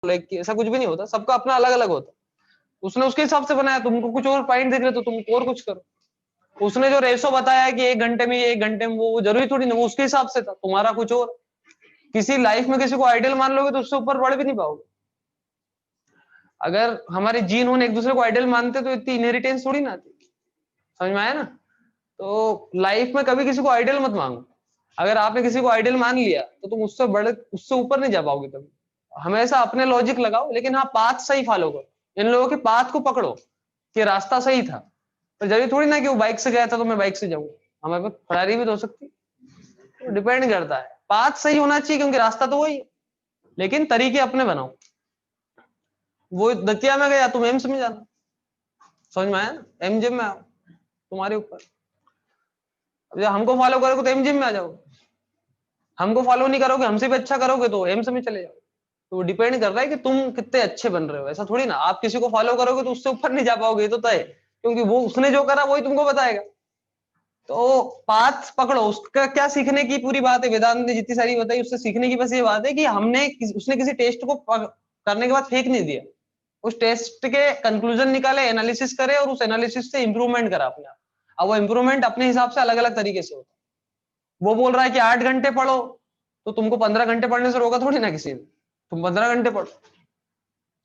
Like ऐसा कुछ भी नहीं होता, सबका अपना अलग अलग होता। उसने उसके हिसाब से बनाया, तुमको कुछ और पॉइंट दिख रहे तो तुम और कुछ करो। उसने जो रेशो बताया कि 1 घंटे में ये 1 घंटे में वो जरूरी थोड़ी ना, वो उसके हिसाब से था, तुम्हारा कुछ और। किसी लाइफ में किसी को आइडियल मान लोगे तो उससे ऊपर बढ़ भी नहीं पाओगे। अगर हमारे जीन होने एक दूसरे को आइडियल मानते तो इतनी इनहेरिटेंस थोड़ी ना आती। समझ में आया ना? तो लाइफ में कभी किसी को आइडियल मत मांगो। अगर आपने किसी को आइडियल मान लिया तो तुम उससे ऊपर नहीं जा पाओगे कभी। हमेशा अपने लॉजिक लगाओ, लेकिन हाँ पाथ सही फॉलो करो। इन लोगों के पाथ को पकड़ो कि रास्ता सही था। तो जरूरी थोड़ी ना कि वो बाइक से गया था तो मैं बाइक से जाऊंगा, हमारे पास फरारी भी तो हो सकती। तो डिपेंड करता है, पाथ सही होना चाहिए क्योंकि रास्ता तो वही है, लेकिन तरीके अपने बनाओ। वो दतिया में गया, तुम एम्स में जाना। समझ में आया ना? एम जिम में आओ, तुम्हारे ऊपर। अब जब हमको फॉलो करोगे तो एम जिम में आ जाओगे, हमको फॉलो नहीं करोगे, हमसे भी अच्छा करोगे तो एम्स में चले जाओ। तो डिपेंड कर रहा है कि तुम कितने अच्छे बन रहे हो। ऐसा थोड़ी ना आप किसी को फॉलो करोगे तो उससे ऊपर नहीं जा पाओगे, ये तो तय है, क्योंकि वो उसने जो करा वही तुमको बताएगा। तो पाथ पकड़ो, उसका क्या सीखने की पूरी बात है, वेदांत ने जितनी सारी बताई उससे सीखने की बस ये बात है कि उसने किसी टेस्ट को करने के बाद फेंक नहीं दिया, उस टेस्ट के कंक्लूजन निकाले, एनालिसिस करे और उस एनालिसिस से इंप्रूवमेंट करा अपने आप। अब वो इंप्रूवमेंट अपने हिसाब से अलग अलग तरीके से होता है। वो बोल रहा है कि 8 घंटे पढ़ो, तो तुमको 15 घंटे पढ़ने से रोका थोड़ी ना किसी ने, तुम 15 घंटे पढ़ो।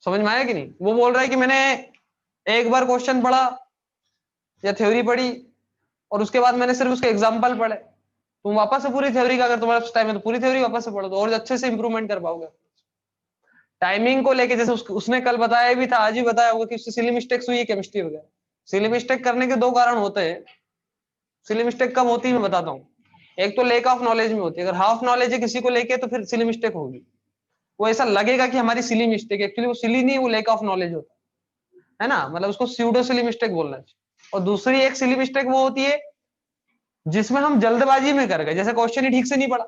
समझ में आया कि नहीं? वो बोल रहा है कि मैंने एक बार क्वेश्चन पढ़ा या थ्योरी पढ़ी और उसके बाद मैंने सिर्फ उसके एग्जाम्पल पढ़े, तुम वापस से पूरी थ्योरी का, अगर तुम्हारे पास टाइम है तो पूरी थ्योरी वापस से पढ़ो तो और अच्छे से इंप्रूवमेंट कर पाओगे। टाइमिंग को लेके जैसे उसने कल बताया भी था, आज ही बताया होगा कि उससे सिली मिस्टेक्स हुई है केमिस्ट्री वगैरह। सिली मिस्टेक करने के 2 कारण होते हैं। सिली मिस्टेक कब होती है मैं बताता हूँ। एक तो लेक ऑफ नॉलेज में होती है, अगर हाफ नॉलेज है किसी को लेके तो फिर सिली मिस्टेक होगी। वो ऐसा लगेगा कि हमारी सिली मिस्टेक, एक्चुअली वो सिली नहीं, वो लेक ऑफ नॉलेज होता है ना, मतलब उसको स्यूडो सिली मिस्टेक बोलना चाहिए। और दूसरी एक सिली मिस्टेक वो होती है जिसमें हम जल्दबाजी में कर गए, जैसे क्वेश्चन ही ठीक से नहीं पढ़ा,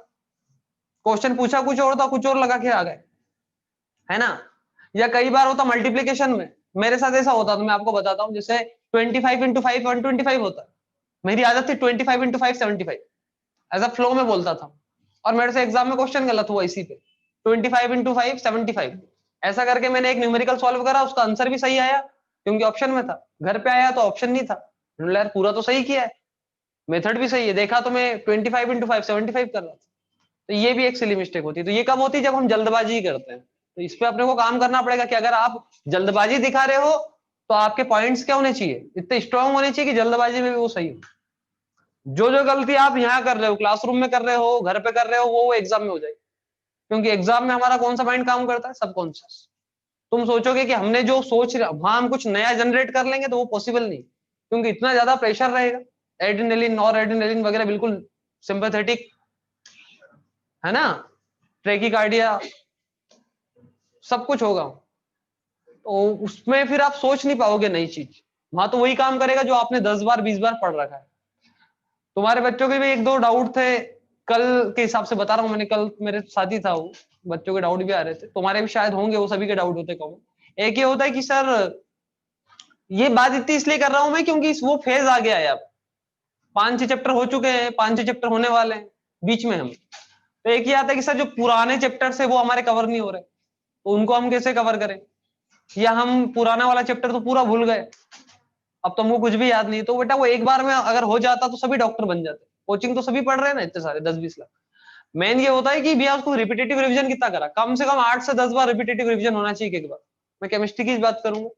क्वेश्चन पूछा कुछ और था, कुछ और लगा के आ गए, है ना? या कई बार होता मल्टीप्लीकेशन में, मेरे साथ ऐसा होता तो मैं आपको बताता हूँ, जैसे 25 × 5 125 होता है। मेरी आदत थी 25 × 5 75, ऐसा फ्लो में बोलता था, और मेरे से एग्जाम में क्वेश्चन गलत हुआ इसी पे, 25 × 5 75। ऐसा करके मैंने एक न्यूमेरिकल सॉल्व करा, उसका आंसर भी सही आया क्योंकि ऑप्शन में था। घर पे आया तो ऑप्शन नहीं था, यार पूरा तो सही किया है, मेथड भी सही है, देखा तो मैं 25 × 5 75 कर रहा था। तो ये भी एक सिली मिस्टेक होती है। तो ये कब होती है? जब हम जल्दबाजी करते हैं। तो इस पे अपने को काम करना पड़ेगा कि अगर आप जल्दबाजी दिखा रहे हो तो आपके पॉइंट्स क्या होने चाहिए, इतने स्ट्रांग होने चाहिए कि जल्दबाजी में भी वो सही हो। जो जो गलती आप यहाँ कर रहे हो, क्लासरूम में कर रहे हो, घर पे कर रहे हो, वो एग्जाम में हो जाएगी। क्योंकि एग्जाम में हमारा कौन सा माइंड काम करता है? सबकॉन्शियस। तुम सोचोगे कि हमने जो सोच रहा, वहां हम कुछ नया जनरेट कर लेंगे, तो वो पॉसिबल नहीं, क्योंकि इतना ज्यादा प्रेशर रहेगा। एड्रेनलिन और एड्रेनलिन वगैरह बिल्कुल सिंपैथेटिक, है ना, ट्रेकिकार्डिया, सब कुछ होगा। तो उसमें फिर आप सोच नहीं पाओगे नई चीज, वहां तो वही काम करेगा जो आपने 10 बार 20 बार पढ़ रखा है। तुम्हारे बच्चों के भी 1-2 डाउट थे, कल के हिसाब से बता रहा हूँ, मैंने कल मेरे साथ ही था वो, बच्चों के डाउट भी आ रहे थे, तुम्हारे भी शायद होंगे, वो सभी के डाउट होते कॉमन। एक ये होता है कि सर, ये बात इतनी इसलिए कर रहा हूं मैं क्योंकि वो फेज आ गया है, अब 5-6 चैप्टर हो चुके हैं, 5-6 चैप्टर होने वाले हैं बीच में हम। तो एक ही आता है कि सर जो पुराने चैप्टर है वो हमारे कवर नहीं हो रहे, तो उनको हम कैसे कवर करें, या हम पुराना वाला चैप्टर तो पूरा भूल गए, अब तो हमको कुछ भी याद नहीं। तो बेटा वो एक बार में अगर हो जाता तो सभी डॉक्टर बन जाते। कोचिंग तो सभी पढ़ रहे हैं ना, इतने सारे 10-20 लाख। मेन ये होता है कि भैया उसको रिपीटेटिव रिवीजन कितना करा, कम से कम 8 से 10 बार रिपीटेटिव रिवीजन होना चाहिए एक बार। मैं केमिस्ट्री की बात करूंगा,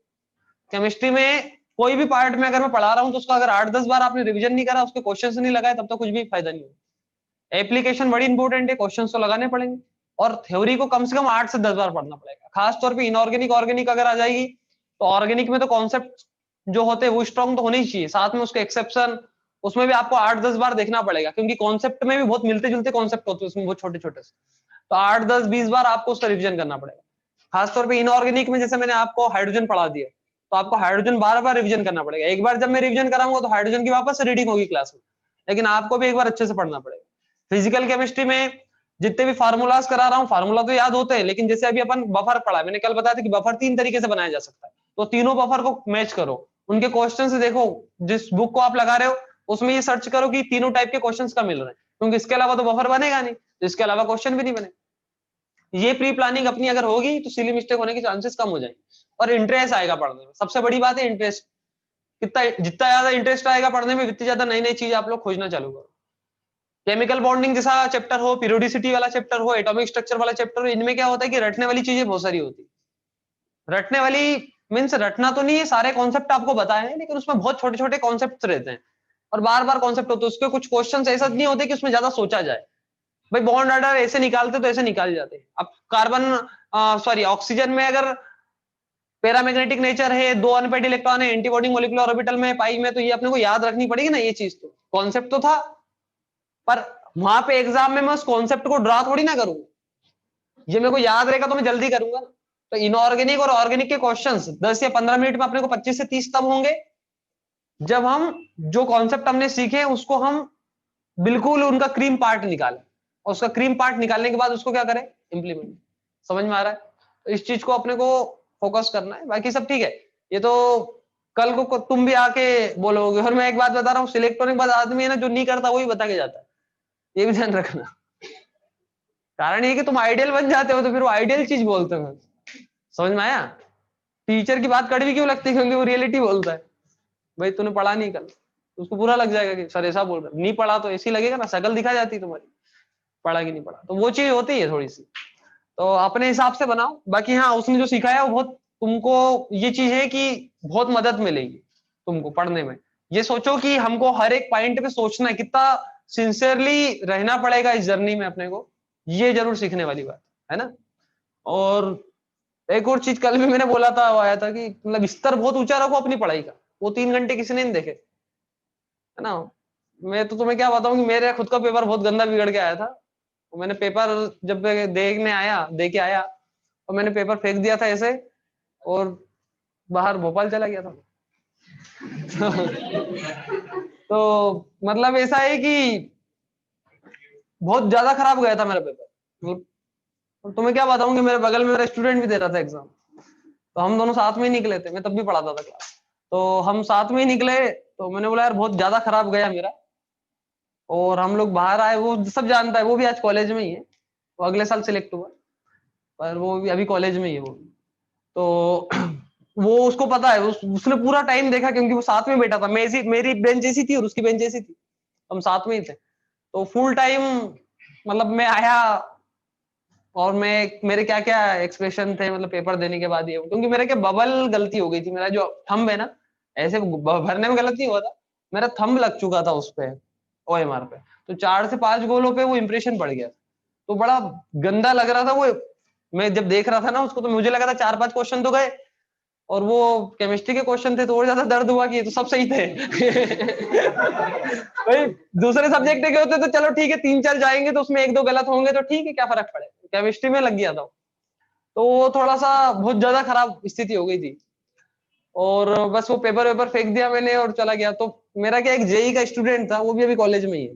केमिस्ट्री में कोई भी पार्ट में अगर मैं पढ़ा रहा हूँ तो उसका अगर 8-10 बार आपने रिवीजन नहीं करा, उसके क्वेश्चन नहीं लगाए, तब तो कुछ भी फायदा नहीं होगा। एप्लीकेशन बड़ी इंपॉर्टेंट है, क्वेश्चन तो लगाने पड़ेंगे, और थ्योरी को कम से कम 8 से 10 बार पढ़ना पड़ेगा। खासतौर पर इनऑर्गेनिक ऑर्गेनिक अगर आ जाएगी, तो ऑर्गेनिक में तो कॉन्सेप्ट जो होते हैं वो स्ट्रॉन्ग तो होने ही चाहिए, साथ में उसके एक्सेप्शन, उसमें भी आपको 8-10 बार देखना पड़ेगा, क्योंकि कॉन्सेप्ट में भी बहुत मिलते जुलते कॉन्सेप्ट होते हैं उसमें, बहुत छोटे छोटे से। तो 8-10-20 बार आपको उसका रिविजन करना पड़ेगा। खासतौर पे इनऑर्गेनिक में जैसे मैंने आपको हाइड्रोजन पढ़ा दिया, तो आपको हाइड्रोजन बार बार रिविजन करना पड़ेगा। एक बार जब मैं रिविजन कराऊंगा तो हाइड्रोजन की वापस से रीडिंग होगी क्लास में, लेकिन आपको भी एक बार अच्छे से पढ़ना पड़ेगा। फिजिकल केमिस्ट्री में जितने भी फार्मूलाज करा रहा हूँ, फार्मूला तो याद होते हैं, लेकिन जैसे अभी अपन बफर पढ़ा, मैंने कल बताया था कि बफर 3 तरीके से बनाया जा सकता है, तो तीनों बफर को मैच करो, उनके क्वेश्चन से देखो, जिस बुक को आप लगा रहे हो उसमें ये सर्च करो कि तीनों टाइप के क्वेश्चंस का मिल रहे हैं, क्योंकि इसके अलावा तो बफर बनेगा नहीं, तो इसके अलावा क्वेश्चन भी नहीं बने। ये प्री प्लानिंग अपनी अगर होगी तो सिली मिस्टेक होने के चांसेस कम हो जाएंगे, और इंटरेस्ट आएगा पढ़ने में। सबसे बड़ी बात है इंटरेस्ट, कितना जितना ज्यादा इंटरेस्ट आएगा पढ़ने में, उतनी ज्यादा नई नई चीज आप लोग खोजना चालू करो। केमिकल बॉन्डिंग जैसा चैप्टर हो, पीरियोडिसिटी वाला चैप्टर हो, एटॉमिक स्ट्रक्चर वाला चैप्टर हो, इनमें क्या होता है कि रटने वाली चीजें बहुत सारी होती है। रटने वाली मीन्स रटना तो नहीं है, सारे कॉन्सेप्ट आपको बताए हैं, लेकिन उसमें बहुत छोटे छोटे कॉन्सेप्ट रहते हैं और बार बार कॉन्सेप्ट होते हैं। उसके कुछ क्वेश्चन ऐसा नहीं होते कि उसमें ज्यादा सोचा जाए, भाई बॉन्ड ऑर्डर ऐसे निकालते तो ऐसे निकाल जाते। अब कार्बन सॉरी ऑक्सीजन में अगर पैरामैग्नेटिक नेचर है, 2 अनपेड इलेक्ट्रॉन है एंटीबॉडी मोलिकुलर ऑर्बिटल में, पाई में, तो ये अपने को याद रखनी पड़ेगी ना। ये चीज तो कॉन्सेप्ट तो था, पर वहां पे एग्जाम में मैं उस कॉन्सेप्ट को ड्रा थोड़ी ना करूँ, ये मेरे को याद रहेगा तो मैं जल्दी करूंगा। तो इनऑर्गेनिक और ऑर्गेनिक के क्वेश्चंस 10 या 15 मिनट में अपने को 25 से 30 तब होंगे जब हम जो कॉन्सेप्ट हमने सीखे उसको हम बिल्कुल उनका क्रीम पार्ट निकालें, और उसका क्रीम पार्ट निकालने के बाद उसको क्या करें, इंप्लीमेंट। समझ में आ रहा है? तो इस चीज को अपने को फोकस करना है, बाकी सब ठीक है। ये तो कल को तुम भी आके बोलोगे। और मैं एक बात बता रहा हूँ, सिलेक्ट होने के बाद आदमी है ना, जो नहीं करता वही बता के जाता है, ये भी ध्यान रखना। कारण ये कि तुम आइडियल बन जाते हो तो फिर वो आइडियल चीज बोलते हो। समझ में आया? टीचर की बात कड़वी क्यों लगती है? क्योंकि वो रियलिटी बोलता है। भाई तूने पढ़ा नहीं कल, तो उसको बुरा लग जाएगा कि सर ऐसा बोल रहा है। नहीं पढ़ा तो ऐसी लगेगा ना, शकल दिखा जाती तुम्हारी, पढ़ा कि नहीं पढ़ा। तो वो चीज होती है थोड़ी सी, तो अपने हिसाब से बनाओ। बाकी हाँ, उसने जो सिखाया वो बहुत तुमको, ये चीज है कि बहुत मदद मिलेगी तुमको पढ़ने में। ये सोचो कि हमको हर एक पॉइंट पे सोचना है, कितना सिंसियरली रहना पड़ेगा इस जर्नी में अपने को, ये जरूर सीखने वाली बात है ना। और एक और चीज कल भी मैंने बोला था, वो आया था कि मतलब स्तर बहुत ऊंचा रखो अपनी पढ़ाई का। वो 3 घंटे किसी ने नहीं देखे, है ना। मैं तो तुम्हें क्या बताऊं कि मेरे खुद का पेपर बहुत गंदा बिगड़ के आया था। तो मैंने पेपर जब देखने आया, दे के आया, और मैंने पेपर फेंक दिया था ऐसे, और बाहर भोपाल चला गया था। तो मतलब ऐसा है कि बहुत ज्यादा खराब गया था मेरा पेपर। मतलब तुम्हें क्या बताऊं कि मेरे बगल में मेरा स्टूडेंट भी दे रहा था एग्जाम, तो हम दोनों साथ में ही निकले थे। मैं तब भी पढ़ाता था क्लास, तो हम साथ में ही निकले। तो मैंने बोला यार बहुत ज्यादा खराब गया मेरा, और हम लोग बाहर आए। वो सब जानता है, वो भी आज कॉलेज में ही है, वो अगले साल सिलेक्ट हुआ, पर वो भी अभी कॉलेज में ही है वो। तो वो उसको पता है, उसने पूरा टाइम देखा, क्योंकि वो साथ में बैठा था। मेरी बेंच ऐसी थी और उसकी बेंच ऐसी थी, हम साथ में ही थे। तो फुल टाइम मतलब मैं आया, और मैं मेरे क्या क्या एक्सप्रेशन थे मतलब पेपर देने के बाद ये, क्योंकि मेरे क्या बबल गलती हो गई थी। मेरा जो थंब है ना, ऐसे भरने में गलत नहीं हुआ था, मेरा थंब लग चुका था उस पे, OMR पे। तो 4 से 5 गोलों पे वो इंप्रेशन पड़ गया, तो बड़ा गंदा लग रहा था वो। मैं जब देख रहा था ना उसको, तो मुझे लगा था 4-5 क्वेश्चन तो गए, और वो केमिस्ट्री के क्वेश्चन थे तो और ज्यादा दर्द हुआ कि ये तो सब सही थे। भाई दूसरे सब्जेक्ट के होते तो चलो ठीक है, 3-4 जाएंगे तो उसमें 1-2 गलत होंगे तो ठीक है, क्या फर्क पड़ेगा। केमिस्ट्री में लग गया था, तो वो थोड़ा सा बहुत ज्यादा खराब स्थिति हो गई थी। और बस वो पेपर वेपर फेंक दिया मैंने और चला गया। तो मेरा क्या, एक जेई का स्टूडेंट था, वो भी अभी कॉलेज में ही है,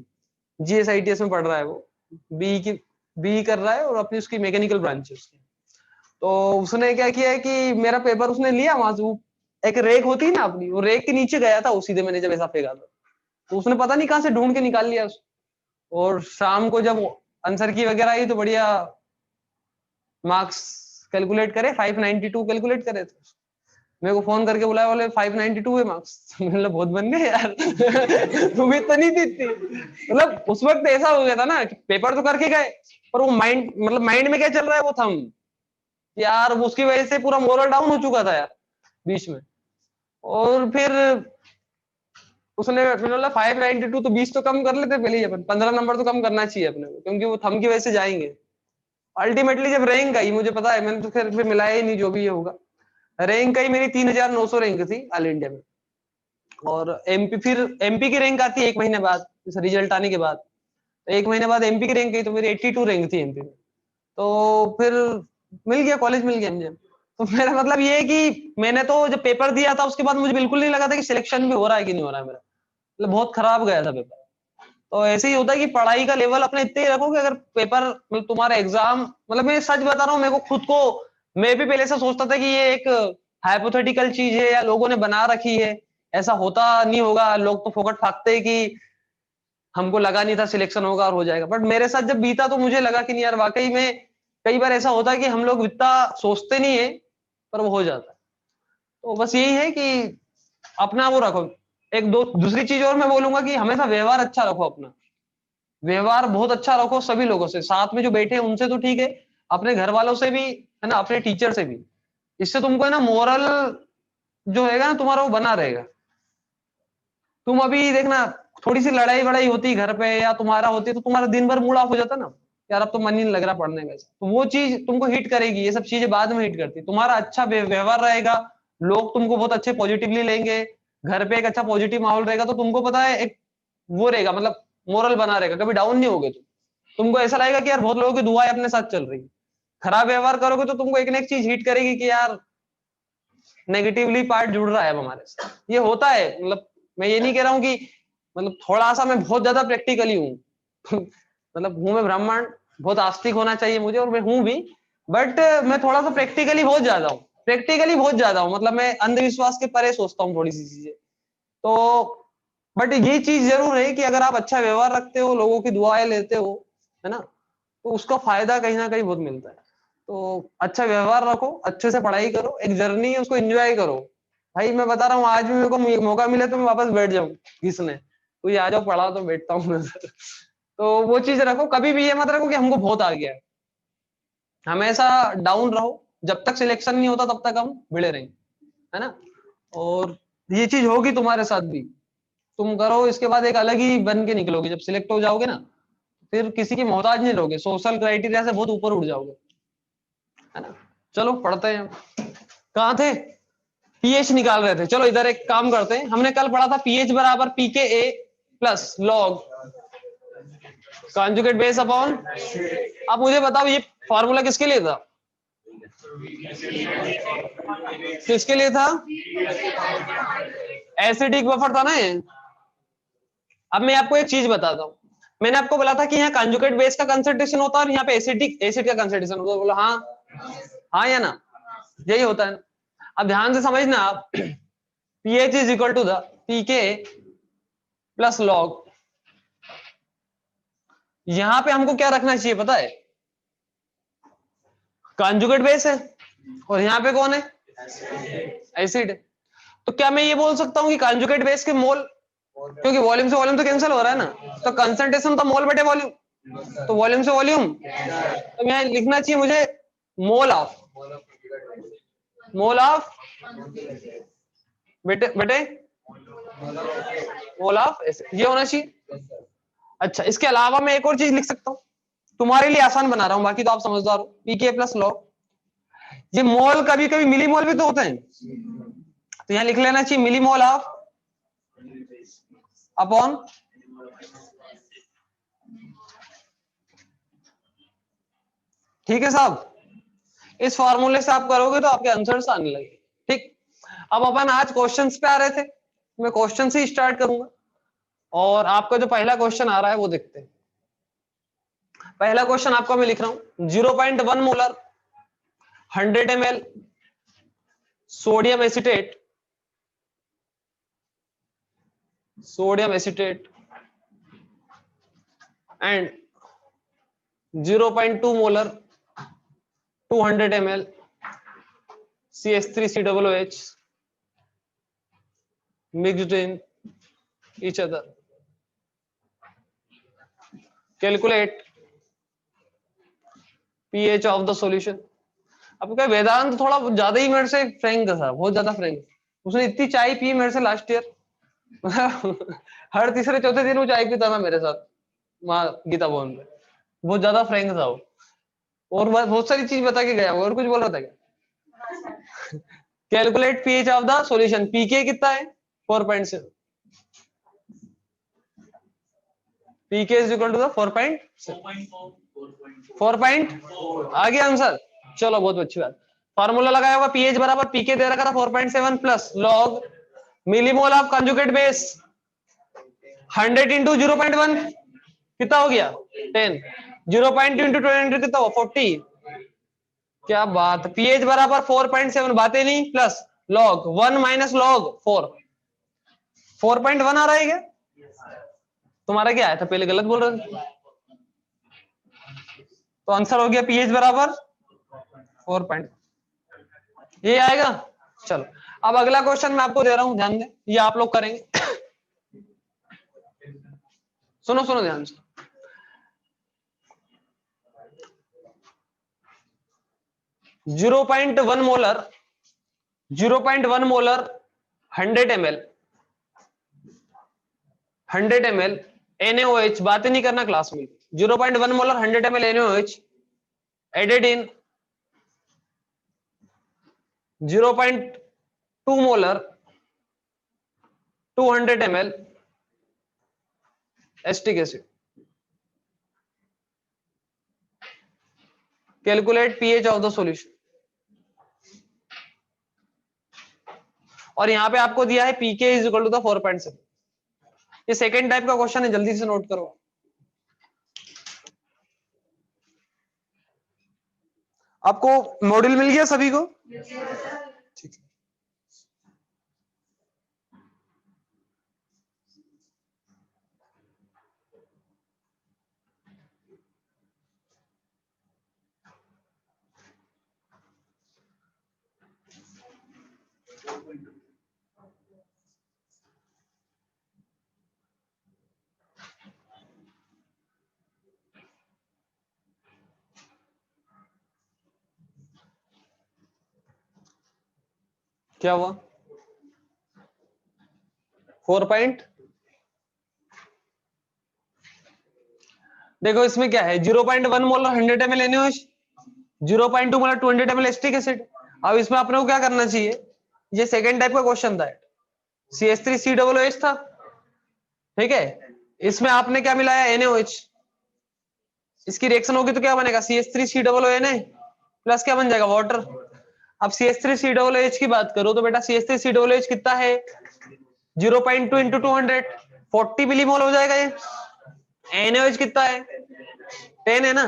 GSITS में पढ़ रहा है वो, बी कर रहा है, और अपनी उसकी मैकेनिकल ब्रांच है उसकी। तो उसने क्या किया है कि मेरा पेपर उसने लिया वहां से, वो एक रेक होती है ना अपनी, वो रेक के नीचे गया था वो सीधे, मैंने जब ऐसा फेंका था, तो उसने पता नहीं कहाँ से ढूंढ के निकाल लिया उसको। और शाम को जब आंसर की वगैरह आई तो बढ़िया मार्क्स कैलकुलेट करे, 592 कैलकुलेट करे थे। मेरे को फोन करके बुलाया, बोले 592 है मार्क्स। मैंने बहुत बन गए यार। उम्मीद तो नहीं थी इतनी। मतलब उस वक्त ऐसा हो गया था ना कि पेपर तो करके गए, पर वो माइंड मतलब माइंड में क्या चल रहा है वो थम यार, उसकी वजह से पूरा मोरल डाउन हो चुका था यार बीच में। और फिर उसने बोला 592, तो 20 तो कम कर लेते पहले ही, अपन 15 नंबर तो कम करना चाहिए अपने को, क्योंकि वो थम की वजह से जाएंगे। अल्टीमेटली जब रैंक आई, मुझे पता है, मैंने तो फिर मिलाया ही नहीं, जो भी ये होगा। रैंक आई मेरी 3900 रैंक थी ऑल इंडिया में। और एमपी, फिर एमपी की रैंक आती है 1 महीने बाद, रिजल्ट आने के बाद। तो 1 महीने बाद एमपी की रैंक गई, तो मेरी 82 रैंक थी एमपी में। तो फिर मिल गया, कॉलेज मिल गया मुझे। तो मेरा मतलब ये है कि मैंने तो जब पेपर दिया था उसके बाद मुझे बिल्कुल नहीं लगा था कि सिलेक्शन भी हो रहा है कि नहीं हो रहा है मेरा, मतलब बहुत खराब गया था पेपर। तो ऐसे ही होता है कि पढ़ाई का लेवल अपने इतने ही रखो कि अगर पेपर मतलब तुम्हारा एग्जाम, मतलब मैं सच बता रहा हूँ, मेरे को खुद को, मैं भी पहले से सोचता था कि ये एक हाइपोथेटिकल चीज है या लोगों ने बना रखी है, ऐसा होता नहीं होगा, लोग तो फोकट फाकते हैं कि हमको लगा नहीं था सिलेक्शन होगा और हो जाएगा। बट मेरे साथ जब बीता तो मुझे लगा कि नहीं यार, वाकई में कई बार ऐसा होता है कि हम लोग इतना सोचते नहीं है पर वो हो जाता है। तो बस यही है कि अपना वो रखो। एक दो दूसरी चीज और मैं बोलूंगा कि हमेशा व्यवहार अच्छा रखो, अपना व्यवहार बहुत अच्छा रखो सभी लोगों से, साथ में जो बैठे हैं उनसे तो ठीक है, अपने घर वालों से भी है ना, अपने टीचर से भी। इससे तुमको है ना मोरल जो रहेगा ना तुम्हारा वो बना रहेगा। तुम अभी देखना, थोड़ी सी लड़ाई वड़ाई होती घर पे या तुम्हारा होती तो तुम्हारा दिन भर मूड ऑफ हो जाता ना, यार अब तो मन ही नहीं लग रहा पढ़ने का, तो वो चीज तुमको हिट करेगी। ये सब चीजें बाद में हिट करती, तुम्हारा अच्छा व्यवहार रहेगा, लोग तुमको बहुत अच्छे पॉजिटिवली लेंगे, घर पे एक अच्छा पॉजिटिव माहौल रहेगा, तो तुमको पता है एक वो रहेगा, मतलब मोरल बना रहेगा, कभी डाउन नहीं होगे तुमको ऐसा लगेगा कि यार बहुत लोगों की दुआएं अपने साथ चल रही है। खराब व्यवहार करोगे तो तुमको एक ना एक चीज हिट करेगी कि यार नेगेटिवली पार्ट जुड़ रहा है अब हमारे साथ, ये होता है। मतलब मैं ये नहीं कह रहा हूँ कि मतलब थोड़ा सा मैं बहुत ज्यादा प्रैक्टिकली हूँ मतलब हूँ मैं ब्राह्मण, बहुत आस्तिक होना चाहिए मुझे और मैं हूँ भी, बट मैं थोड़ा सा प्रैक्टिकली बहुत ज्यादा हूँ, प्रैक्टिकली बहुत ज्यादा हूँ, मतलब मैं अंधविश्वास के परे सोचता हूँ थोड़ी सी चीजें। तो बट ये चीज जरूर है कि अगर आप अच्छा व्यवहार रखते हो, लोगों की दुआएं लेते हो, है ना, तो उसका फायदा कहीं ना कहीं बहुत मिलता है। तो अच्छा व्यवहार रखो, अच्छे से पढ़ाई करो, एक जर्नी है उसको एंजॉय करो। भाई मैं बता रहा हूँ, आज भी मेरे को मौका मिले तो मैं वापस बैठ जाऊं घिसने, कोई आ जाओ पढ़ा तो बैठता हूँ मैं तो वो चीज रखो, कभी भी ये मत रखो कि हमको बहुत आ गया है। हमेशा डाउन रहो, जब तक सिलेक्शन नहीं होता तब तक हम भिड़े रहेंगे, है ना। और ये चीज होगी तुम्हारे साथ भी, तुम करो, इसके बाद एक अलग ही बन के निकलोगे, जब सिलेक्ट हो जाओगे ना फिर किसी की मोहताज नहीं रहोगे, सोशल क्राइटेरिया से बहुत ऊपर उठ जाओगे, है ना। चलो पढ़ते हैं। कहाँ थे? पीएच निकाल रहे थे, चलो इधर एक काम करते हैं, हमने कल पढ़ा था पीएच बराबर P K A plus log conjugate base upon. अब मुझे बताओ ये फॉर्मूला किसके लिए था? किसके लिए था? एसिडिक बफर था ना ये। अब मैं आपको एक चीज बताता हूँ, मैंने आपको बोला था कि यहाँ कॉन्जुगेट बेस का कंसंट्रेशन होता है और यहाँ पे एसिडिक एसिड का कंसंट्रेशन होता है, बोला हाँ, हाँ या ना, यही होता है ना। अब ध्यान से समझना आप, pH is equal to the pK plus log. यहां पे हमको क्या रखना चाहिए पता है? कॉन्जुगेट बेस है और यहाँ पे कौन है? एसिड। तो क्या मैं ये बोल सकता हूँ कि कॉन्जुगेट बेस के मोल, क्योंकि वॉल्यूम से वॉल्यूम तो कैंसिल हो रहा है ना, तो कंसंट्रेशन तो मोल बटे वॉल्यूम, तो वॉल्यूम से वॉल्यूम, तो यहाँ लिखना चाहिए मुझे मोल ऑफ बेटे बेटे मोल ऑफ एसिड, ये होना चाहिए। अच्छा, इसके अलावा मैं एक और चीज लिख सकता हूँ, तुम्हारे लिए आसान बना रहा हूं, बाकी तो आप समझदार हो। पीके प्लस लॉग, ये मोल कभी कभी मिली मोल भी तो होते हैं, तो यहां लिख लेना चाहिए मिली मोल ऑफ अपॉन, ठीक है साहब। इस फॉर्मूले से आप करोगे तो आपके आंसर्स आने लगे। ठीक, अब अपन आज क्वेश्चंस पे आ रहे थे, मैं क्वेश्चन से ही स्टार्ट करूंगा और आपका जो पहला क्वेश्चन आ रहा है वो देखते हैं। पहला क्वेश्चन आपको मैं लिख रहा हूं, 0.1 molar 100 ml sodium acetate, sodium acetate and 0.2 molar 200 ml CH3COOH mixed in each other. Calculate pH of the solution. अब क्या वेदांत थोड़ा ज्यादा ही मेरे से फ्रैंक था, बहुत ज्यादा फ्रैंक, उसने इतनी चाय पी मेरे से लास्ट ईयर हर तीसरे चौथे दिन वो चाय पीता था मेरे साथ वहां गीता भवन पे, बहुत ज्यादा फ्रैंक था वो, और बहुत सारी चीज बता के गया, और कुछ बोल रहा था क्या? Calculate pH of the solution, pK कितना है 4.7, pK is equal to the 4.4 आ गया आंसर। चलो बहुत अच्छी बात, फार्मूला लगाया होगा, पीएच बराबर पीके दे रखा था 4.7 plus log millimole of conjugate base 100 into 0.1 कितना हो गया 10, 0.2 इंटू 20 कितना हुआ 40, क्या बात, पीएच बराबर 4.7 बातें नहीं प्लस लॉग 1 माइनस लॉग 4, 4.1 आ रहा है क्या? तुम्हारा क्या आया था पहले, गलत बोल रहे थे। तो आंसर हो गया पीएच बराबर 4. ये आएगा। चलो अब अगला क्वेश्चन मैं आपको दे रहा हूं, ध्यान दें, ये आप लोग करेंगे। सुनो सुनो ध्यान से। Zero point one molar 100 ml 100 ml NaOH, बात ही नहीं करना क्लास में। 0.1 molar 100 ml NaOH added in 0.2 molar 200 ml acetic acid. Calculate pH of the solution. और यहां पे आपको दिया है पीके इज इक्वल टू द 4.7। ये सेकेंड टाइप का क्वेश्चन है, जल्दी से नोट करो। आपको मॉड्यूल मिल गया सभी को? ठीक है। क्या हुआ? 4 पॉइंट, देखो इसमें क्या है, 0.1 molar 100 ml NaOH, 0.2 molar 200 ml acetic acid. अब इसमें अपने को क्या करना चाहिए, ये सेकेंड टाइप का क्वेश्चन था, CH3COOH था, ठीक है। इसमें आपने क्या मिलाया, NaOH। इसकी रिएक्शन होगी तो क्या बनेगा, CH3COONA प्लस क्या बन जाएगा, वाटर। अब CH3COOH की बात करो तो बेटा CH3COOH कितना है, 0.2 इंटू 200 40 मिलीमोल हो जाएगा। ये NaOH कितना है, 10 है ना।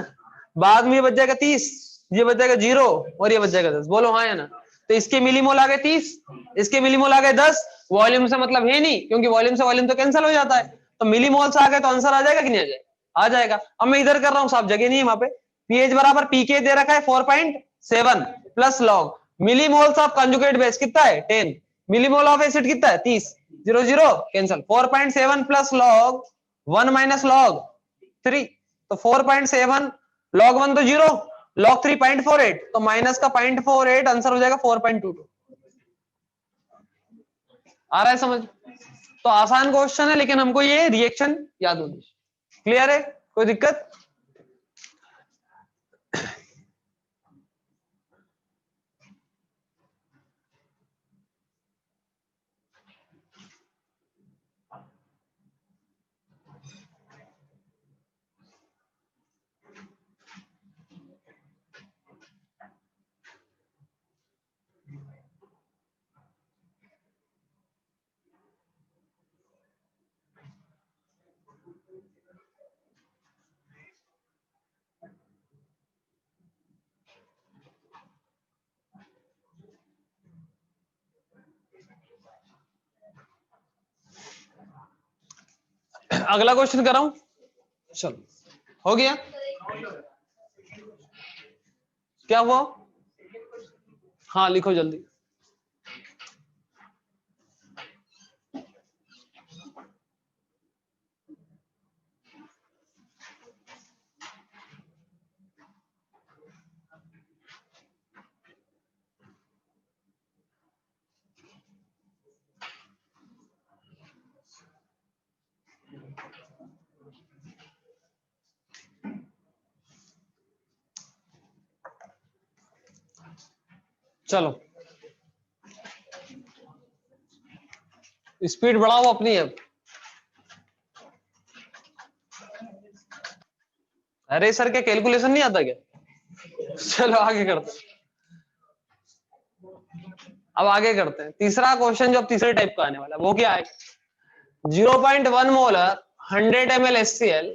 बाद में ये बच जाएगा 30, ये बच जाएगा 0 और ये बच जाएगा 10। बोलो हाँ या ना। तो इसके मिलीमोल आ गए 30, इसके मिलीमोल आ गए 10। वॉल्यूम से मतलब है नहीं, क्योंकि वॉल्यूम से वॉल्यूम तो कैंसिल हो जाता है। तो मिलीमोल से आ गए तो आंसर आ जाएगा कि नहीं आ जाएगा, आ जाएगा। अब मैं इधर कर रहा हूँ, साफ जगह नहीं है वहां पे। पीएच बराबर पीके दे रखा है 4.7 plus log millimoles of conjugate base कितना है 10, मिलीमोल ऑफ एसिड कितना है 30, 0 0 cancel. 4.7 plus log 1 minus log 3, तो 4.7 log 1 तो 0, log 3 0.48, तो माइनस का 0.48 आंसर हो जाएगा 4.22। आ रहा है समझ? तो आसान क्वेश्चन है, लेकिन हमको ये रिएक्शन याद होनी चाहिए। क्लियर है, कोई दिक्कत? अगला क्वेश्चन कर रहा हूं, चलो हो गया। क्या हुआ, हाँ लिखो जल्दी। चलो स्पीड बढ़ाओ अपनी अब। अरे सर क्या कैलकुलेशन नहीं आता क्या? चलो आगे करते हैं। अब आगे करते हैं तीसरा क्वेश्चन, जो अब तीसरे टाइप का आने वाला है वो क्या है, 0.1 molar 100 ml HCl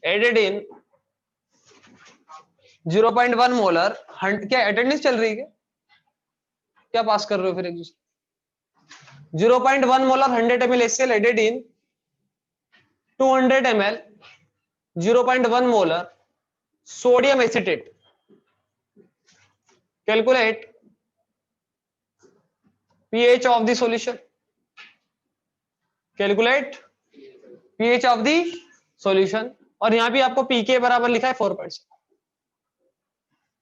added in 0.1 molar, क्या अटेंडेंस चल रही है क्या पास कर रहे हो फिर एक दूसरे? 0.1 molar 100 ml HCl added in 200 ml 0.1 molar sodium acetate, calculate pH of the solution, calculate pH of the solution, और यहां भी आपको pK बराबर लिखा है 4%।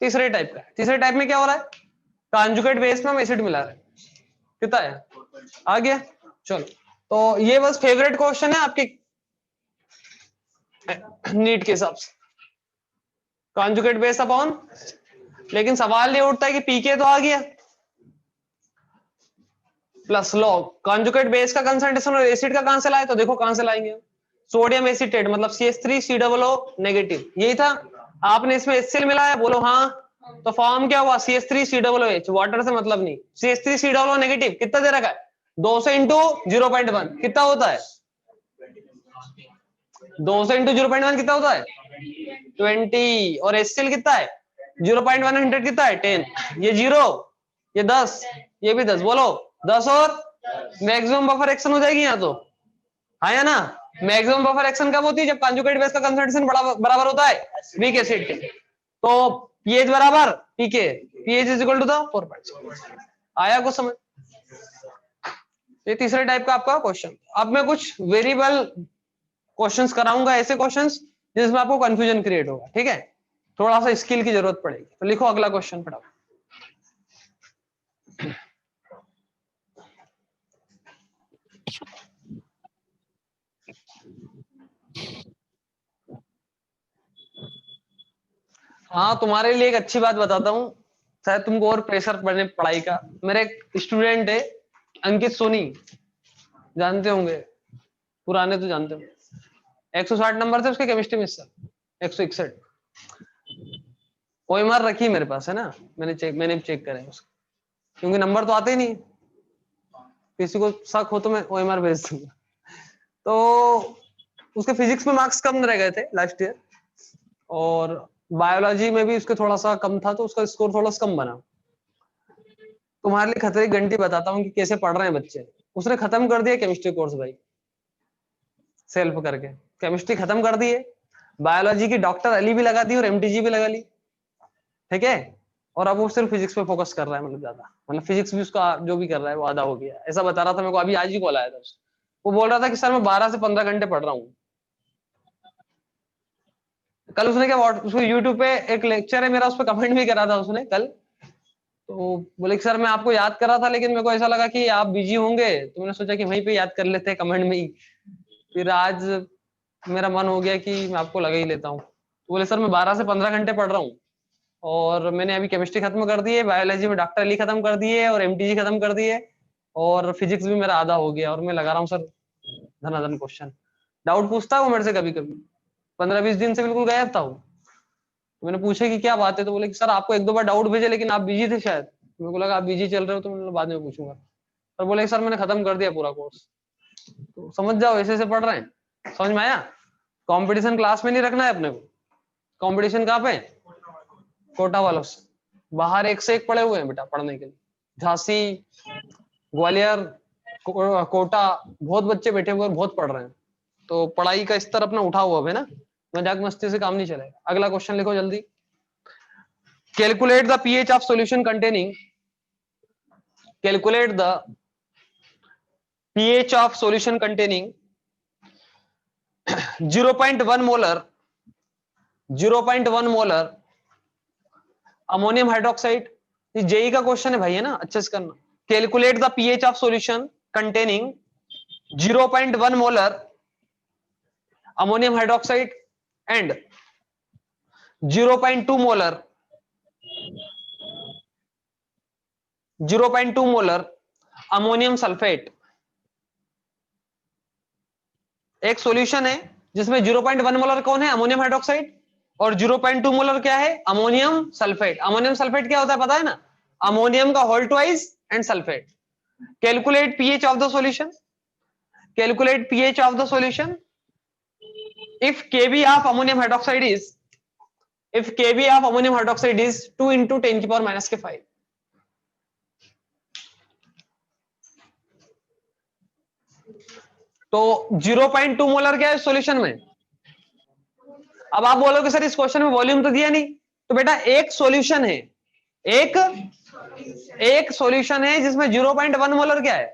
तीसरे टाइप का, तीसरे टाइप में क्या हो रहा है, कॉन्जुगेट बेस में हम एसिड मिला रहे हैं, कितना है, आ गया। चलो, तो ये बस फेवरेट क्वेश्चन है आपके नीट के हिसाब से, कॉन्जुगेट बेस अपॉन, लेकिन सवाल ये उठता है कि पीके तो आ गया प्लस लॉग, कॉन्जुगेट बेस का कंसंट्रेशन और एसिड का कहां से लाए, तो देखो कहां से लाएंगे, सोडियम एसिटेट मतलब CH3COO नेगेटिव, यही था। आपने इसमें HCl मिलाया, बोलो हाँ, तो फॉर्म क्या हुआ CH3COOH, वाटर से मतलब नहीं, CH3COO नेगेटिव कितना दे रखा है, 200 इंटू 0.1 कितना होता है, 200 इंटू 0.1 कितना होता है 20, और HCl कितना है 0.100 कितना है 10, ये 0, ये 10, ये भी 10, बोलो 10 और मैक्सिमम बफर एक्शन हो जाएगी यहाँ तो, हाँ या ना। मैक्सिमम बफर एक्शन कब होती है, जब कॉन्जुगेट बेस का कंसंट्रेशन बराबर होता है वीक एसिड के, तो पीएच बराबर pK, pH is equal to the 4.6, आया कुछ समझ। ये तीसरे टाइप का आपका क्वेश्चन। अब मैं कुछ वेरिएबल क्वेश्चंस कराऊंगा, ऐसे क्वेश्चंस जिसमें आपको कंफ्यूजन क्रिएट होगा, ठीक है, थोड़ा सा स्किल की जरूरत पड़ेगी। तो लिखो अगला क्वेश्चन फटाफट। हाँ, तुम्हारे लिए एक अच्छी बात बताता हूँ, शायद तुमको और प्रेशर पड़ने पढ़ाई का। मेरा एक स्टूडेंट है अंकित सोनी, जानते होंगे, पुराने तो जानते होंगे, 160 नंबर थे उसके केमिस्ट्री में, सर 161, ओएमआर रखी मेरे पास है ना, मैंने चेक करे उसका, क्योंकि नंबर तो आते ही नहीं, किसी को शक हो तो मैं ओएमआर भेज दूंगा। तो उसके फिजिक्स में मार्क्स कम रह गए थे लास्ट ईयर, और बायोलॉजी में भी उसके थोड़ा सा कम था, तो उसका स्कोर थोड़ा सा कम बना। तुम्हारे लिए खतरे की घंटी बताता हूँ कि कैसे पढ़ रहे हैं बच्चे। उसने खत्म कर दिया केमिस्ट्री कोर्स भाई, सेल्फ करके केमिस्ट्री खत्म कर दी है, बायोलॉजी की डॉक्टर अली भी लगा दी और MTG भी लगा ली, ठीक है, और अब वो सिर्फ फिजिक्स पे फोकस कर रहा है, मतलब ज्यादा, मतलब फिजिक्स भी उसका जो भी कर रहा है वो आधा हो गया, ऐसा बता रहा था मेरे को, अभी आज ही कॉल आया था उसको। वो बोल रहा था कि सर मैं 12 से 15 घंटे पढ़ रहा हूँ। कल उसने क्या, उसको यूट्यूब पे एक लेक्चर है मेरा, उस पर कमेंट भी करा था उसने कल, तो बोले कि सर मैं आपको याद कर रहा था, लेकिन मेरे को ऐसा लगा कि आप बिजी होंगे, तो मैंने सोचा कि वहीं पे याद कर लेते हैं कमेंट में ही, फिर आज मेरा मन हो गया कि मैं आपको लगा ही लेता हूँ। तो बोले सर मैं 12 से 15 घंटे पढ़ रहा हूँ, और मैंने अभी केमिस्ट्री खत्म कर दी है, बायोलॉजी में डॉक्टर अली खत्म कर दी है, और MTG खत्म कर दी है, और फिजिक्स भी मेरा आधा हो गया, और मैं लगा रहा हूँ सर धनाधन क्वेश्चन। डाउट पूछता है वो मेरे से कभी कभी, 15-20 दिन से बिल्कुल गायब था वो। तो मैंने पूछा कि क्या बात है, तो बोले कि सर आपको 1-2 बार डाउट भेजे, लेकिन आप बिजी थे शायद, मेरे को लगा आप बिजी चल रहे हो, तो मैंने बाद में पूछूंगा। पर बोले सर मैंने खत्म कर दिया पूरा कोर्स। तो समझ जाओ ऐसे ऐसे पढ़ रहे हैं, समझ में आया। कंपटीशन क्लास में नहीं रखना है अपने को, कंपटीशन कहाँ पे, कोटा वालों से। बाहर एक से एक पड़े हुए हैं बेटा पढ़ने के लिए, झांसी, ग्वालियर, कोटा, बहुत बच्चे बैठे हुए हैं, बहुत पढ़ रहे हैं। तो पढ़ाई का स्तर अपना उठा हुआ है ना, मजाक मस्ती से काम नहीं चलेगा। अगला क्वेश्चन लिखो जल्दी। Calculate the pH of solution containing, calculate the pH of solution containing 0.1 molar ammonium hydroxide. ये जेई का क्वेश्चन है भाई, है ना, अच्छे से करना। Calculate the pH of solution containing 0.1 molar ammonium hydroxide and 0.2 molar 0.2 molar ammonium sulphate. एक सॉल्यूशन है जिसमें 0.1 मोलर कौन है, अमोनियम हाइड्रोक्साइड, और 0.2 मोलर क्या है, अमोनियम सल्फेट। अमोनियम सल्फेट क्या होता है पता है ना, अमोनियम का whole twice and sulphate. Calculate pH of the solution, calculate pH of the solution if kb of ammonium hydroxide is, if kb of ammonium hydroxide is 2 into 10 की power minus के 5। तो 0.2 मोलर क्या है solution में, अब आप बोलोगे sir इस क्वेश्चन में वॉल्यूम तो दिया नहीं, तो बेटा एक सॉल्यूशन है, एक सॉल्यूशन है जिसमें 0.1 मोलर क्या है,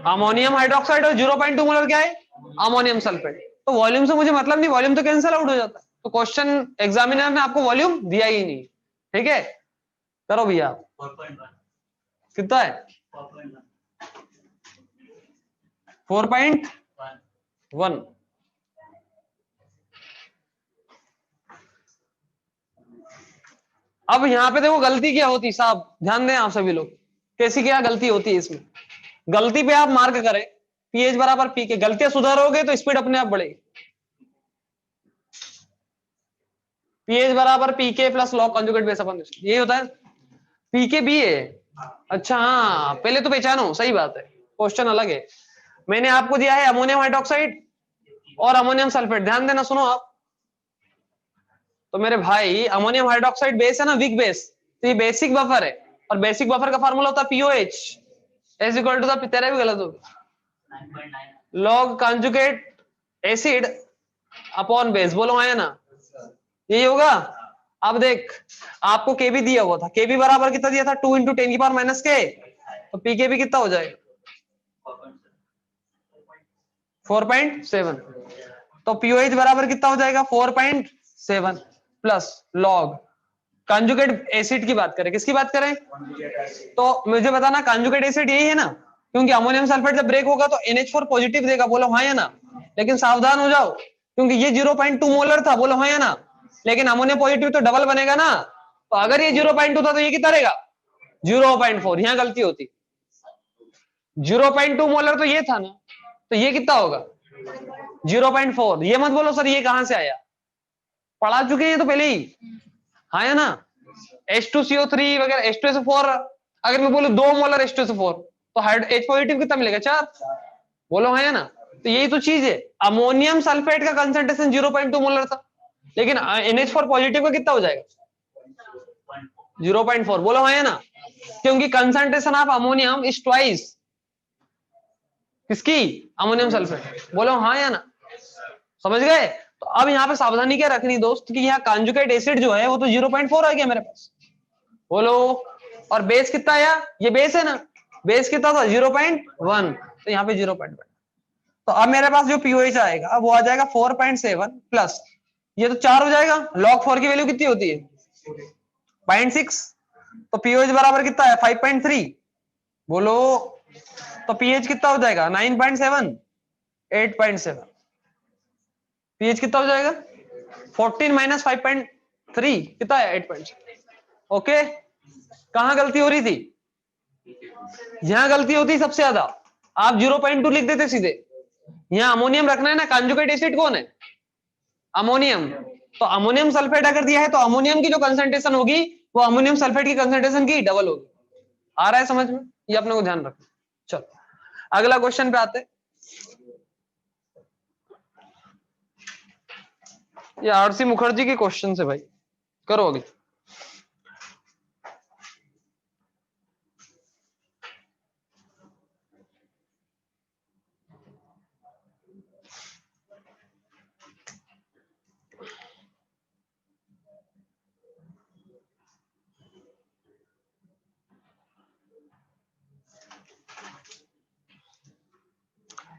अमोनियम हाइड्रोक्साइड, और 0.2 मोलर क्या है, अमोनियम सल्फेट। तो वॉल्यूम से मुझे मतलब नहीं, वॉल्यूम तो कैंसिल आउट हो जाता है। तो क्वेश्चन एग्जामिनर ने आपको वॉल्यूम दिया ही नहीं। ठीक है, करो भैया। 4.1 कितना है? 4.1। अब यहां पे देखो गलती क्या होती साहब, ध्यान दें आप सभी लोग, कैसी क्या गलती होती है इसमें। गलती पे आप मार्क करें, पीएच बराबर पी के, गलतियां सुधारोगे तो स्पीड अपने आप बढ़ेगी। पीएच बराबर पी के प्लस लॉग कंजुगेट बेस अपन, यही होता है। पी के बी है, अच्छा हाँ, पहले तो पहचानो, सही बात है, क्वेश्चन अलग है। मैंने आपको दिया है अमोनियम हाइड्रोक्साइड और अमोनियम सल्फेट, ध्यान देना, सुनो आप। तो मेरे भाई अमोनियम हाइड्रोक्साइड बेस है ना, वीक बेस, तो ये बेसिक बफर है, और बेसिक बफर का फार्मूला होता है pOH is equal to the, तेरा भी गलत होगा, 9.9 log conjugate acid upon base, बोलो है ना, यही होगा। अब देख, आपको केबी दिया हुआ था, केबी बराबर कितना दिया था, 2 इंटू 10 की पावर माइनस के, तो पीकेबी कितना हो जाएगा, 4.7। तो पीओएच बराबर कितना हो जाएगा, 4.7 प्लस लॉग कंजुगेट एसिड की बात करें, किसकी बात करें, तो मुझे बताना कंजुगेट एसिड यही है ना, क्योंकि अमोनियम सल्फेट जब ब्रेक होगा तो NH4 पॉजिटिव देगा, बोलो हाँ या ना। लेकिन सावधान हो जाओ, क्योंकि ये 0.2 मोलर था, बोलो हाँ या ना, लेकिन अमोनियम पॉजिटिव तो डबल बनेगा ना, तो अगर ये 0.2 था तो ये कितना रहेगा, 0.4। यहां गलती होती, 0.2 मोलर तो ये था ना, तो ये कितना होगा 0.4। ये मत बोलो सर ये कहां से आया, पढ़ा चुके हैं ये तो पहले ही, हाँ या ना। H2CO3 वगैरह, H2SO4, अगर मैं बोलूं 2 मोलर H2SO4 तो H पॉजिटिव कितना मिलेगा, 4, बोलो हाँ या ना। तो यही तो चीज है, अमोनियम सल्फेट का कंसंट्रेशन 0.2 मोलर था, लेकिन NH4 पॉजिटिव का कितना हो जाएगा 0.4, बोलो हाँ या ना, क्योंकि concentration of ammonium is twice किसकी, अमोनियम सल्फेट, बोलो हाँ या ना, समझ गए। तो अब यहाँ पे सावधानी क्या रखनी दोस्त, कि यहाँ कंजुगेट एसिड जो है वो तो 0.4 आ गया मेरे पास, बोलो, और बेस कितना आया, ये बेस है ना, बेस कितना था 0.1, तो यहाँ पे 0.1। तो अब मेरे पास जो पीओएच आएगा वो आ जाएगा 4.7 प्लस, ये तो 4 हो जाएगा, log 4 की वैल्यू कितनी होती है 0.6, तो पीओएच बराबर कितना है 5.3, बोलो, तो पीएच कितना हो जाएगा 9.7, 8.7, पीएच कितना हो जाएगा 14 माइनस 5.3 कितना है 8.7। ओके, कहां गलती हो रही थी, यहां गलती होती सबसे ज्यादा, आप 0.2 लिख देते सीधे, यहां अमोनियम रखना है ना, कंजुगेट एसिड कौन है, अमोनियम, तो अमोनियम सल्फेट अगर दिया है तो अमोनियम की जो कंसंट्रेशन होगी वो अमोनियम सल्फेट की कंसंट्रेशन की डबल होगी। आ रहा है समझ में, ये अपने को ध्यान रखना। चलो अगला क्वेश्चन पे आते, ये आरसी मुखर्जी के क्वेश्चन से भाई, करो अगले।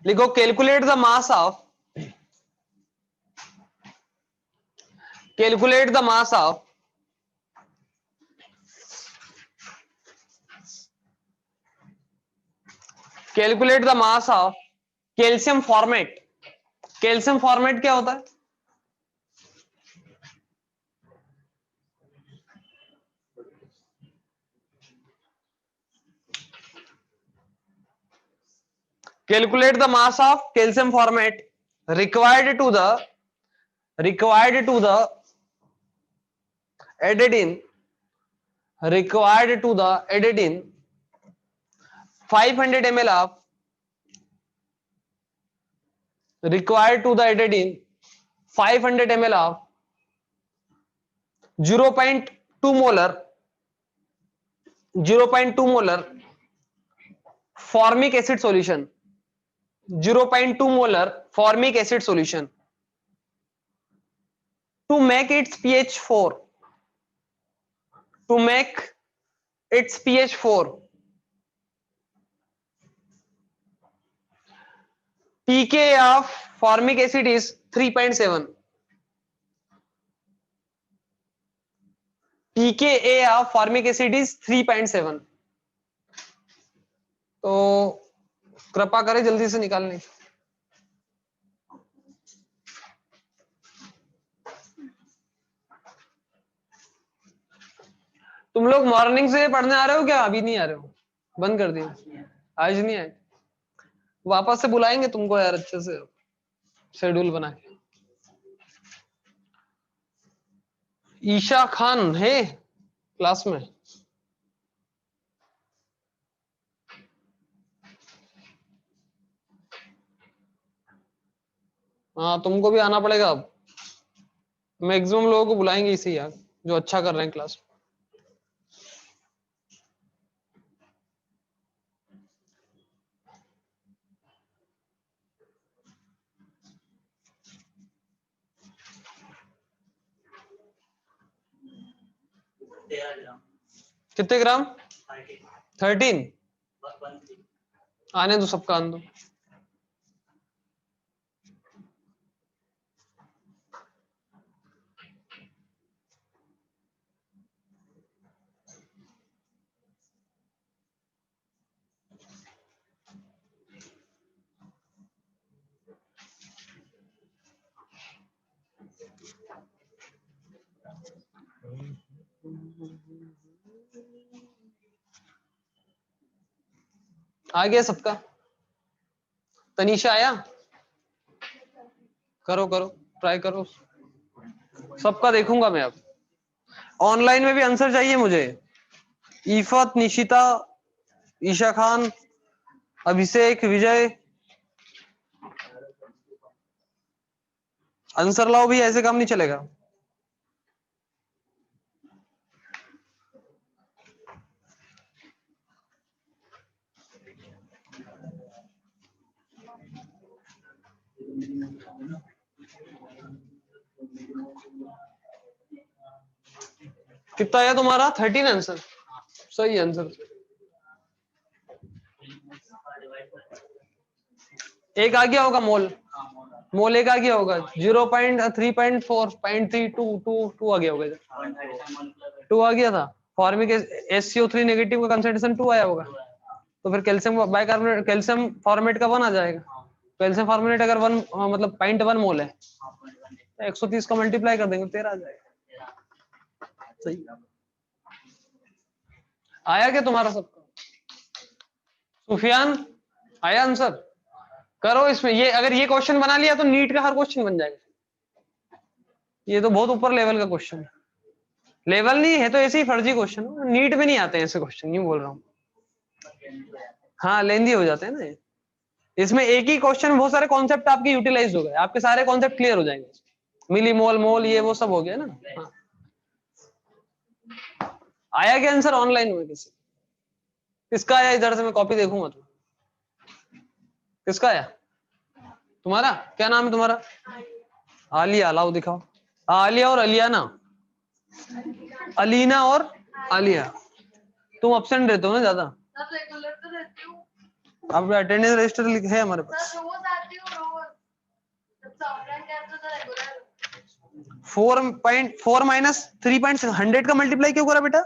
लिखो calculate the mass of, calculate the mass of calculate the mass of calcium formate. Calcium formate क्या होता है, calculate the mass of calcium formate required to the adenine, required to the adenine 500 ml of, required to the adenine 500 ml of 0.2 molar 0.2 molar formic acid solution, 0.2 molar formic acid solution to make its pH 4, to make its pH 4, pK of formic acid is 3.7, pKa of formic acid is 3.7। तो कृपा करें जल्दी से निकालने। तुम लोग morning से पढ़ने आ रहे हो क्या? अभी नहीं आ रहे हो? बंद कर दिया? आज नहीं आए? वापस से बुलाएंगे तुमको यार, अच्छे से शेड्यूल बना के। ईशा खान है क्लास में? हाँ, तुमको भी आना पड़ेगा अब। मैक्सिमम लोगों को बुलाएंगे इसी यार, जो अच्छा कर रहे हैं क्लास में। कितने ग्राम? 13। आने दो, सबका आने दो। आ गया सबका? तनीषा आया? करो करो, ट्राई करो। सबका देखूंगा मैं अब। ऑनलाइन में भी आंसर चाहिए मुझे। ईफत, निशिता, ईशा खान, अभिषेक, विजय, आंसर लाओ भी, ऐसे काम नहीं चलेगा। कितना आया तुम्हारा? 13 आंसर? सही आंसर। एक आ गया होगा मोल, मोल एक आ गया होगा। 0.3.4.322 आ गया होगा। 2 आ गया था। फॉर्मिक SCO3 नेगेटिव का कंसंट्रेशन 2 आया होगा। तो फिर कैल्शियम बाइकार्बोनेट, कैल्शियम फॉर्मेट का 1 आ जाएगा। कैल्शियम फॉर्मेट अगर 1 मतलब 0.1 मोल है तो 130 का मल्टीप्लाई कर देंगे, 13 आ जाएगा। सही आया क्या तुम्हारा सबका? सुफियान आया आंसर? करो इसमें। ये अगर ये क्वेश्चन बना लिया तो नीट का हर क्वेश्चन बन जाएगा। ये तो बहुत ऊपर लेवल का क्वेश्चन है। लेवल नहीं है तो ऐसे ही फर्जी क्वेश्चन, नीट में नहीं आते हैं ऐसे क्वेश्चन, यूं बोल रहा हूँ। हाँ, लेंदी हो जाते हैं ना। इसमें एक ही क्वेश्चन में बहुत सारे कॉन्सेप्ट आपके यूटिलाइज हो गए, आपके सारे कॉन्सेप्ट क्लियर हो जाएंगे। मिली मोल, मोल, ये वो सब हो गया ना। हाँ। आया क्या आंसर ऑनलाइन में किसी? किसका आया? इधर से मैं कॉपी देखूंगा। तो किसका आया? तुम्हारा क्या नाम है तुम्हारा? आलिया, लाओ दिखाओ। आलिया और अलियाना, अलीना और आलिया। तुम अपसेंट रहते हो ना ज्यादा? अब अटेंडेंस रजिस्टर है हमारे पास। 4.4 माइनस 3.100 का मल्टीप्लाई क्यों करा बेटा?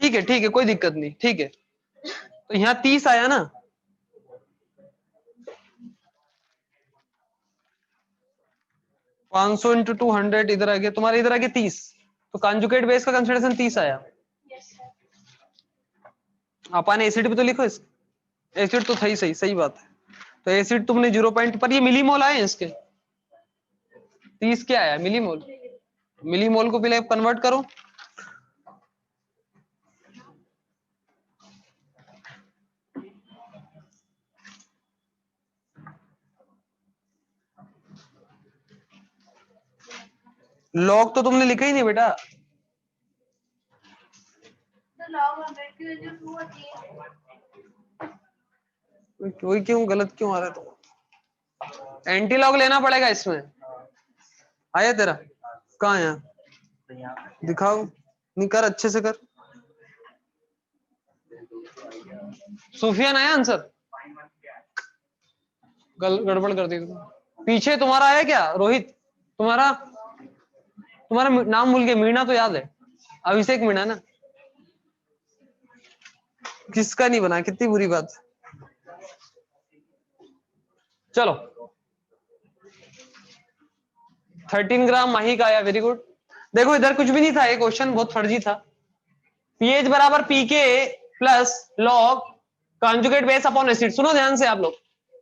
ठीक है, कोई दिक्कत नहीं, ठीक है। तो यहाँ 30 आया ना? $500 इंटू 200 इधर आ गया तुम्हारे, इधर आ गया 30। तो कंजुगेट बेस का कंसिडरेशन 30 आया। अपन एसिड भी तो लिखो इस। एसिड तो सही सही बात है। तो एसिड तुमने 0 पॉइंट पर, ये मिलीमोल आए इसके। 30 क्या आया? मिलीमोल। मिलीमोल को पहले कन्वर्ट करो। लॉग तो तुमने लिखा ही नहीं बेटा। वही क्यों गलत क्यों आ रहा है? तो एंटी लॉग लेना पड़ेगा इसमें। आया तेरा? कहाँ है? तो यहाँ दिखाओ, नहीं कर, अच्छे से कर। सुफियान आया आंसर? गड़बड़ कर दी तुम। पीछे तुम्हारा आया क्या रोहित? तुम्हारा नाम भूल गया, मीणा तो याद है, अभिषेक मीणा ना। किसका नहीं बना, कितनी बुरी बात। चलो 13 ग्राम माही का आया, वेरी गुड। देखो इधर कुछ भी नहीं था, ये क्वेश्चन बहुत फर्जी था। पीएच बराबर pK plus log conjugate base upon acid. सुनो ध्यान से आप लोग,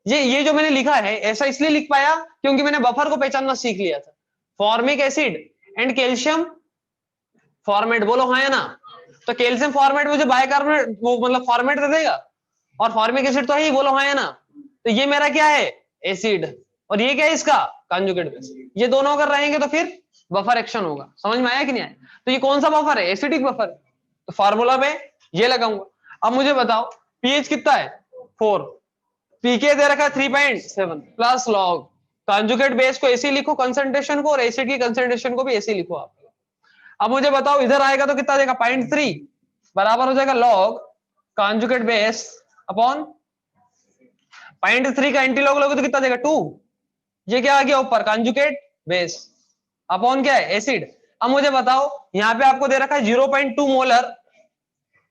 ये जो मैंने लिखा है ऐसा इसलिए लिख पाया क्योंकि मैंने बफर को पहचानना सीख लिया था। Formic acid and calcium formate, बोलो हाँ या ना? तो कैल्शियम फॉर्मेट मुझे बाइकार्बोनेट वो मतलब फॉर्मेट दे देगा, और फॉर्मिक एसिड तो है ही, बोलो हाँ या ना? तो ये मेरा क्या है? एसिड, और ये क्या है इसका? Conjugate base. ये दोनों अगर रहेंगे तो फिर बफर एक्शन होगा। समझ में आया कि नहीं आया? तो ये कौन सा बफर है? एसिडिक बफर है। तो फार्मूला में ये लगाऊंगा। अब मुझे बताओ पीएच कितना है? 4, पीके दे रखा है 3.7 प्लस लॉग कॉन्जुगेट बेस को ऐसे लिखो कंसंट्रेशन को, और एसिड की कंसंट्रेशन को भी ऐसे लिखो आप। अब मुझे बताओ इधर आएगा तो कितना देगा? 0.3 बराबर हो जाएगा लॉग कॉन्जुगेट बेस अपॉन 0.3 का एंटी लॉग लोगे तो कितना देगा? 2। ये क्या आ गया ऊपर? कॉन्जुगेट बेस अपॉन क्या है? एसिड। अब मुझे बताओ यहां पे आपको दे रखा है 0.2 मोलर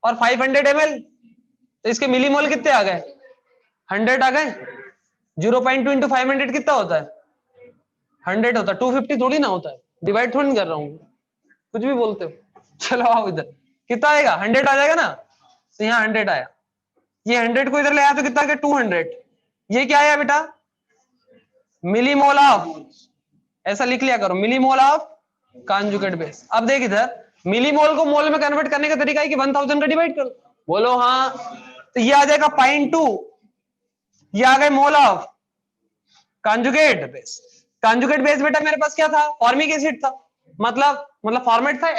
और 500 ml, तो इसके मिलीमोल कितने आ गए? 100 आ गए। 0.2 इंटू 500 कितना होता है? 100 होता है। 250 थोड़ी ना होता है, डिवाइड थोड़ी कर रहा हूँ, कुछ भी बोलते हो। चलो आओ इधर, कितना आएगा? 100 आ जाएगा ना। तो यहाँ 100 आया, ये 100 को इधर ले आया तो कितना आ गया? 200। ये क्या आया बेटा? मिलीमोल ऑफ, ऐसा लिख लिया करो, मिलीमोल ऑफ कॉन्जुगेट बेस। अब देख इधर, मिलीमोल को मोल में कन्वर्ट करने का तरीका है कि 1000 का डिवाइड करो, बोलो हाँ। तो ये आ जाएगा 0.2, ये आ गए mole of conjugate base. Conjugate base बेटा मेरे पास क्या था? फॉर्मिक एसिड था, मतलब फॉर्मेट था